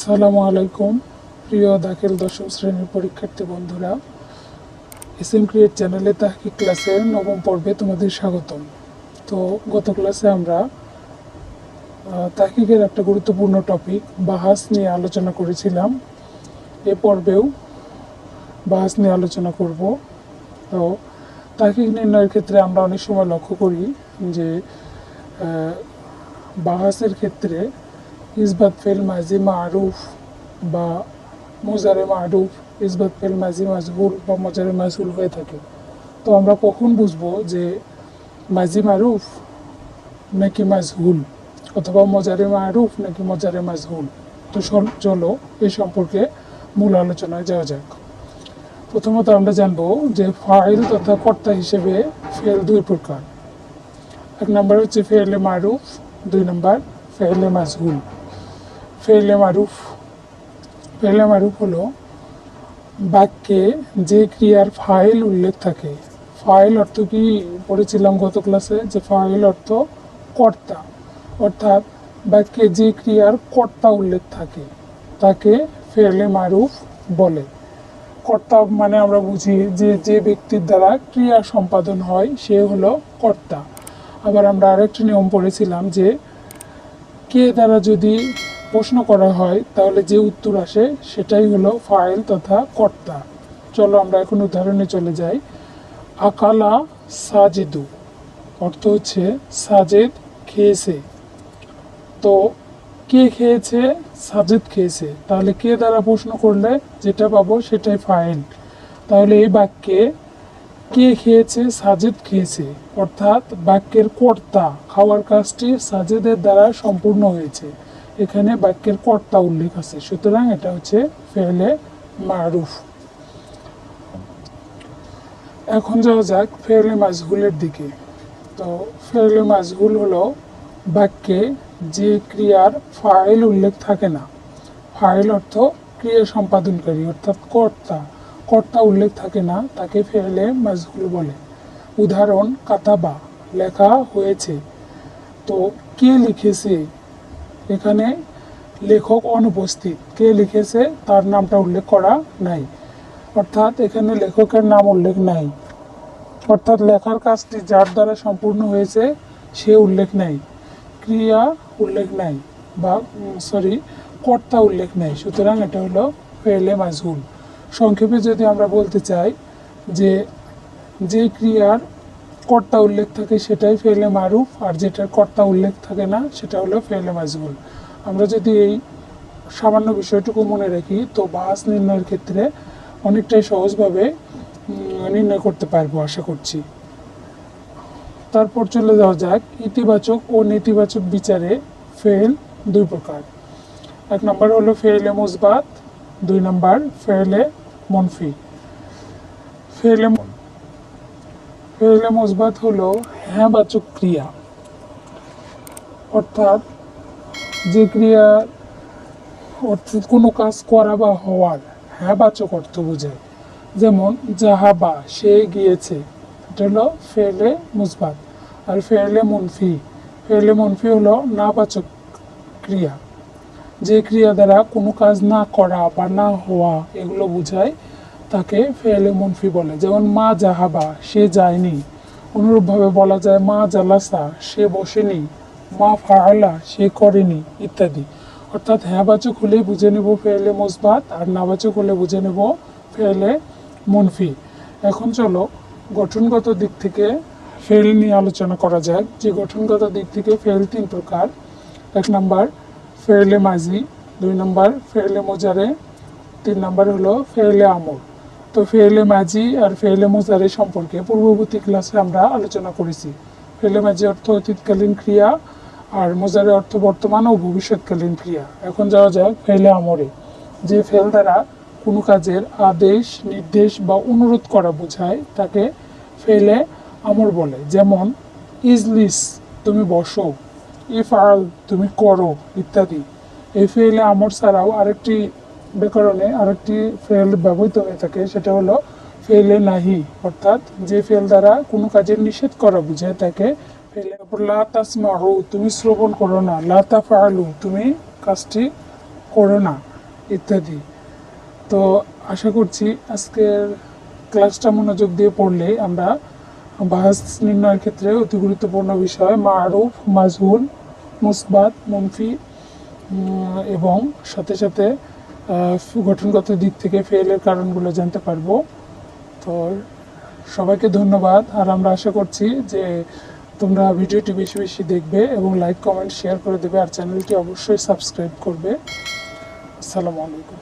আসসালামু আলাইকুম প্রিয় দাখিল দশম শ্রেণীর পরীক্ষার্থী বন্ধুরা, এসএম ক্রিয়েট চ্যানেলে তাহকিক ক্লাসের নবম পর্বে তোমাদের স্বাগতম। তো গত ক্লাসে আমরা তাহকিকের একটা গুরুত্বপূর্ণ টপিক বাহাস নিয়ে আলোচনা করেছিলাম। এ পর্বেও বাহাস নিয়ে আলোচনা করব। তো তাহকিক নির্ণয়ের ক্ষেত্রে আমরা অনেক সময় লক্ষ্য করি যে বাহাসের ক্ষেত্রে ইসবাত ফেল মাজি মারুফ বা মোজারে মারুফ, ইসবাত ফেল মাজি মাজহুল বা মোজারে মাজহুল হয়ে থাকে। তো আমরা কখন বুঝবো যে মাজি মারুফ নাকি মাজহুল অথবা মোজারে মারুফ নাকি মোজারে মাজহুল? তো চলো এ সম্পর্কে মূল আলোচনায় যাওয়া যাক। প্রথমত আমরা জানবো যে ফাইল তথা কর্তা হিসেবে ফেল দুই প্রকার। এক নম্বর হচ্ছে ফেলে মারুফ, দুই নম্বর ফেলে মাজহুল। ফেলে মারুফ হলো বাক্যে যে ক্রিয়ার ফাইল উল্লেখ থাকে। ফাইল অর্থ কি পড়েছিলাম গত ক্লাসে, যে ফাইল অর্থ কর্তা, অর্থাৎ বাক্যে যে ক্রিয়ার কর্তা উল্লেখ থাকে তাকে ফেলে মারুফ বলে। কর্তা মানে আমরা বুঝি যে যে ব্যক্তির দ্বারা ক্রিয়া সম্পাদন হয় সে হলো কর্তা। আবার আমরা আরেকটি নিয়ম পড়েছিলাম যে কে দ্বারা যদি প্রশ্ন করা হয় তাহলে যে উত্তর আসে সেটাই হলো ফাইল তথা কর্তা। চলো আমরা এখন উদাহরণে চলে যাই। আকালা সাজেদু অর্থ হচ্ছে সাজেদ খেয়েছে। তো কে খেয়েছে? সাজেদ খেয়েছে। তাহলে কে দ্বারা প্রশ্ন করলে যেটা পাবো সেটাই ফাইল। তাহলে এই বাক্যে কে খেয়েছে? সাজেদ খেয়েছে, অর্থাৎ বাক্যের কর্তা, খাওয়ার কাজটি সাজেদের দ্বারা সম্পূর্ণ হয়েছে। এখানে বাক্যের কর্তা উল্লেখ আছে, সুতরাং এটা হচ্ছে ফেলে মারুফ। এখন যাওয়া যাক ফেলে মাজহুলের দিকে। তো ফেলে মাজহুল হলো বাক্যে যে ক্রিয়ার ফাইল উল্লেখ থাকে না। ফাইল অর্থ ক্রিয়া সম্পাদনকারী অর্থাৎ কর্তা উল্লেখ থাকে না, তাকে ফেলে মাজহুল বলে। উদাহরণ কাতাবা লেখা হয়েছে। তো কে লিখেছে? এখানে লেখক অনুপস্থিত, কে লিখেছে তার নামটা উল্লেখ করা নাই, অর্থাৎ এখানে লেখকের নাম উল্লেখ নাই, অর্থাৎ লেখার কাজটি যার দ্বারা সম্পূর্ণ হয়েছে সে উল্লেখ নাই, ক্রিয়া উল্লেখ নাই বা কর্তা উল্লেখ নাই, সুতরাং এটা হলো ফেলে মাজহুল। সংক্ষেপে যদি আমরা বলতে চাই যে যে ক্রিয়ার কর্তা উল্লেখ থাকে সেটাই ফেলে মারুফ, আর যেটার কর্তা উল্লেখ থাকে না সেটা হলো ফেলে মাজহুল। আমরা যদি এই সামান্য বিষয়টুকু মনে রাখি তো বাহাস নির্ণয়ের ক্ষেত্রে অনেকটাই সহজভাবে নির্ণয় করতে পারবো আশা করছি। তারপর চলে যাওয়া যাক ইতিবাচক ও নেতিবাচক বিচারে ফেল দুই প্রকার। এক নম্বর হলো ফেলে মুসবাত, দুই নম্বর ফেলে মনফি। ফেলে মুসবাত হলো হ্যাঁবাচক ক্রিয়া, অর্থাৎ যে ক্রিয়া অর্থাৎ কোনো কাজ করা বা হওয়ার হ্যাঁবাচক অর্থ বোঝায়। যেমন জাহাবা সে গিয়েছে, এটা হলো ফেলে মুসবাত। আর ফেলে মনফি হলো নাবাচক ক্রিয়া, যে ক্রিয়া দ্বারা কোনো কাজ না করা বা না হওয়া এগুলো বোঝায় তাকে ফেলে মনফি বলে। যেমন মা জাহাবা সে যায়নি। অনুরূপভাবে বলা যায় মা জালাসা সে বসেনি, মা ফাআলা সে করেনি ইত্যাদি। অর্থাৎ হ্যাঁবাচক হলে বুঝে নেব ফেলে মুসবাত, আর নাবাচক হলে বুঝে নেব ফেলে মনফি। এখন চলো গঠনগত দিক থেকে ফেল নিয়ে আলোচনা করা যাক। যে গঠনগত দিক থেকে ফেল তিন প্রকার। এক নম্বর ফেলে মাজি, দুই নম্বর ফেলে মোজারে, তিন নম্বর হলো ফেলে আমর। তো ফেলে মাজি আর ফেলে মোজারে সম্পর্কে পূর্ববর্তী ক্লাসে আমরা আলোচনা করেছি। ফেলে মাজি অর্থ অতীতকালীন ক্রিয়া, আর মোজারে অর্থ বর্তমান ও ভবিষ্যৎকালীন ক্রিয়া। এখন যাওয়া যাক ফেলে আমরে। যে ফেল দ্বারা কোনো কাজের আদেশ, নির্দেশ বা অনুরোধ করা বোঝায় তাকে ফেলে আমর বলে। যেমন ইজলিস তুমি বসো, ইফআল তুমি করো ইত্যাদি। এই ফেলে আমর ছাড়াও আরেকটি ব্যাকরণে আরেকটি ফেল ব্যবহৃত হয়ে থাকে, সেটা হলো ফেলে নাহি, অর্থাৎ যে ফেল দ্বারা কোনো কাজের নিষেধ করা বোঝায় তাকে ফেলে। লা তাসমাউ তুমি শ্রবণ করো না, লা তাফআলু তুমি কাজটি করো না। ইত্যাদি। তো আশা করছি আজকের ক্লাসটা মনোযোগ দিয়ে পড়লে আমরা বাস নির্ণয়ের ক্ষেত্রে অতি গুরুত্বপূর্ণ বিষয় মারুফ, মাজহুল, মুসবাত, মুনফি এবং সাথে সাথে গঠনগত দিক থেকে ফেলের কারণগুলো জানতে পারবো। তো সবাইকে ধন্যবাদ। আর আমরা আশা করছি যে তোমরা ভিডিওটি বেশি বেশি দেখবে এবং লাইক, কমেন্ট, শেয়ার করে দেবে। আর চ্যানেলটি অবশ্যই সাবস্ক্রাইব করবে। আসসালামু আলাইকুম।